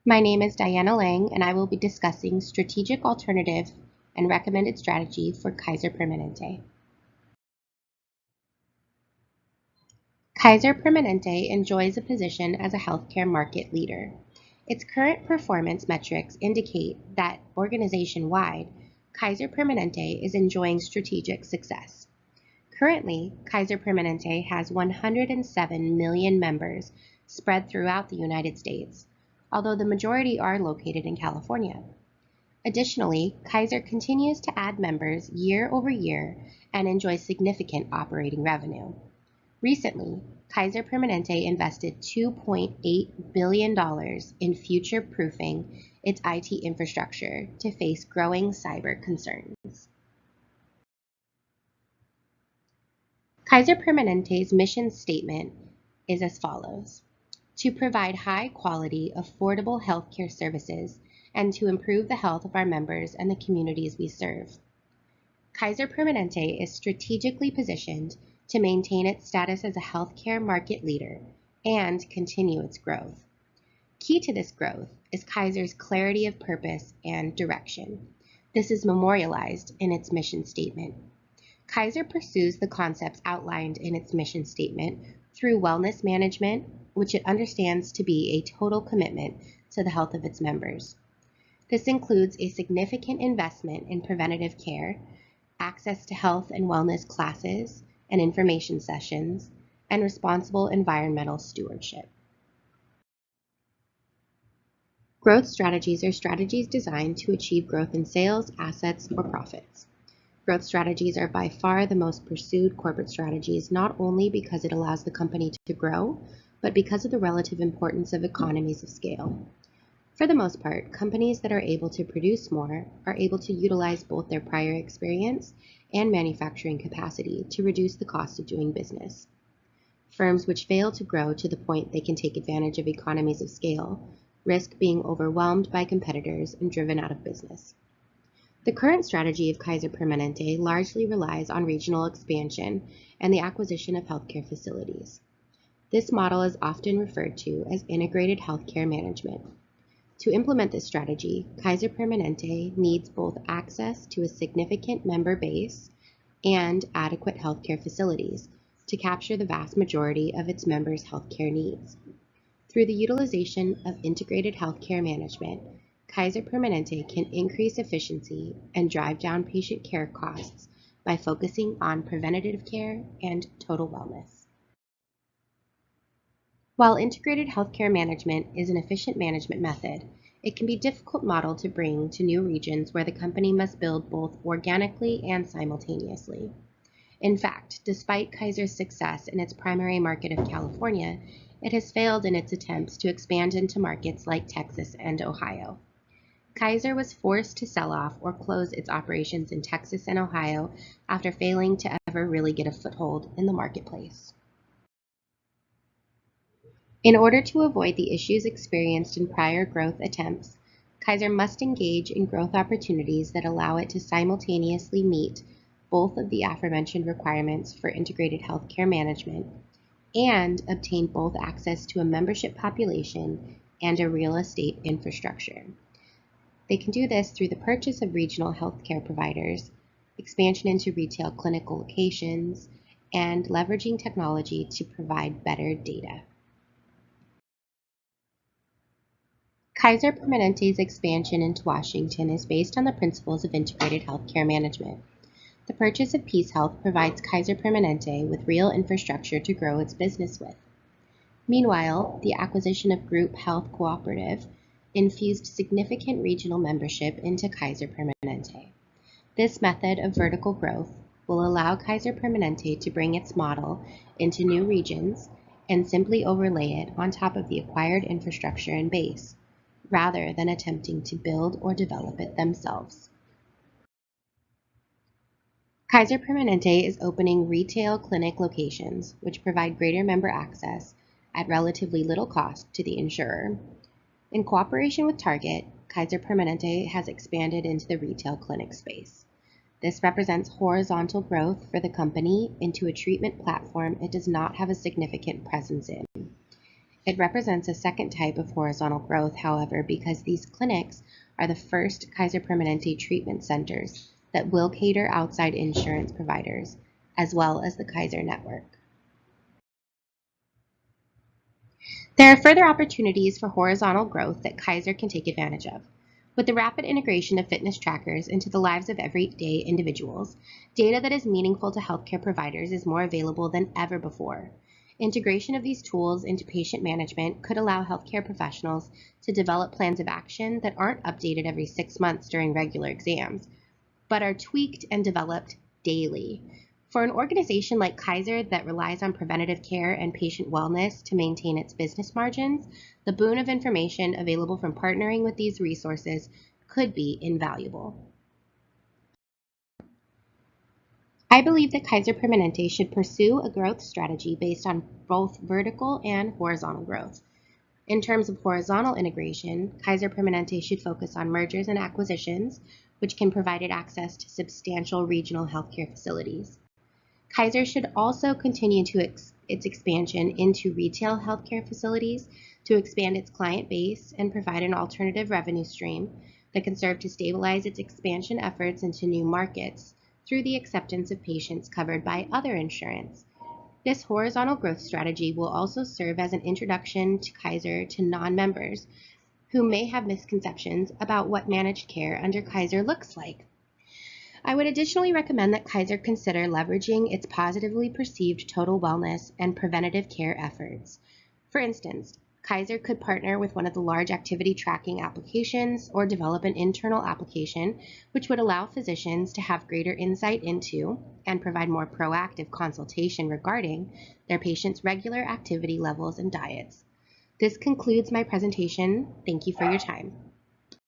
My name is Diana Lang, and I will be discussing strategic alternative and recommended strategy for Kaiser Permanente. Kaiser Permanente enjoys a position as a healthcare market leader. Its current performance metrics indicate that organization-wide, Kaiser Permanente is enjoying strategic success. Currently, Kaiser Permanente has 107 million members spread throughout the United States, although the majority are located in California. Additionally, Kaiser continues to add members year over year and enjoys significant operating revenue. Recently, Kaiser Permanente invested $2.8 billion in future-proofing its IT infrastructure to face growing cyber concerns. Kaiser Permanente's mission statement is as follows: to provide high-quality, affordable healthcare services and to improve the health of our members and the communities we serve. Kaiser Permanente is strategically positioned to maintain its status as a healthcare market leader and continue its growth. Key to this growth is Kaiser's clarity of purpose and direction. This is memorialized in its mission statement. Kaiser pursues the concepts outlined in its mission statement through wellness management, which it understands to be a total commitment to the health of its members. This includes a significant investment in preventative care, access to health and wellness classes and information sessions, and responsible environmental stewardship. Growth strategies are strategies designed to achieve growth in sales, assets, or profits. Growth strategies are by far the most pursued corporate strategies, not only because it allows the company to grow, but because of the relative importance of economies of scale. For the most part, companies that are able to produce more are able to utilize both their prior experience and manufacturing capacity to reduce the cost of doing business. Firms which fail to grow to the point they can take advantage of economies of scale risk being overwhelmed by competitors and driven out of business. The current strategy of Kaiser Permanente largely relies on regional expansion and the acquisition of healthcare facilities. This model is often referred to as integrated healthcare management. To implement this strategy, Kaiser Permanente needs both access to a significant member base and adequate healthcare facilities to capture the vast majority of its members' healthcare needs. Through the utilization of integrated healthcare management, Kaiser Permanente can increase efficiency and drive down patient care costs by focusing on preventative care and total wellness. While integrated healthcare management is an efficient management method, it can be a difficult model to bring to new regions where the company must build both organically and simultaneously. In fact, despite Kaiser's success in its primary market of California, it has failed in its attempts to expand into markets like Texas and Ohio. Kaiser was forced to sell off or close its operations in Texas and Ohio after failing to ever really get a foothold in the marketplace. In order to avoid the issues experienced in prior growth attempts, Kaiser must engage in growth opportunities that allow it to simultaneously meet both of the aforementioned requirements for integrated healthcare management and obtain both access to a membership population and a real estate infrastructure. They can do this through the purchase of regional healthcare providers, expansion into retail clinical locations, and leveraging technology to provide better data. Kaiser Permanente's expansion into Washington is based on the principles of integrated healthcare management. The purchase of Peace Health provides Kaiser Permanente with real infrastructure to grow its business with. Meanwhile, the acquisition of Group Health Cooperative infused significant regional membership into Kaiser Permanente. This method of vertical growth will allow Kaiser Permanente to bring its model into new regions and simply overlay it on top of the acquired infrastructure and base, rather than attempting to build or develop it themselves. Kaiser Permanente is opening retail clinic locations, which provide greater member access at relatively little cost to the insurer. In cooperation with Target, Kaiser Permanente has expanded into the retail clinic space. This represents horizontal growth for the company into a treatment platform it does not have a significant presence in. It represents a second type of horizontal growth, however, because these clinics are the first Kaiser Permanente treatment centers that will cater outside insurance providers, as well as the Kaiser network. There are further opportunities for horizontal growth that Kaiser can take advantage of. With the rapid integration of fitness trackers into the lives of everyday individuals, data that is meaningful to healthcare providers is more available than ever before. Integration of these tools into patient management could allow healthcare professionals to develop plans of action that aren't updated every 6 months during regular exams, but are tweaked and developed daily. For an organization like Kaiser that relies on preventative care and patient wellness to maintain its business margins, the boon of information available from partnering with these resources could be invaluable. I believe that Kaiser Permanente should pursue a growth strategy based on both vertical and horizontal growth. In terms of horizontal integration, Kaiser Permanente should focus on mergers and acquisitions, which can provide it access to substantial regional healthcare facilities. Kaiser should also continue its expansion into retail healthcare facilities to expand its client base and provide an alternative revenue stream that can serve to stabilize its expansion efforts into new markets through the acceptance of patients covered by other insurance. This horizontal growth strategy will also serve as an introduction to Kaiser to non-members who may have misconceptions about what managed care under Kaiser looks like. I would additionally recommend that Kaiser consider leveraging its positively perceived total wellness and preventative care efforts. For instance, Kaiser could partner with one of the large activity tracking applications or develop an internal application which would allow physicians to have greater insight into and provide more proactive consultation regarding their patients' regular activity levels and diets. This concludes my presentation. Thank you for your time.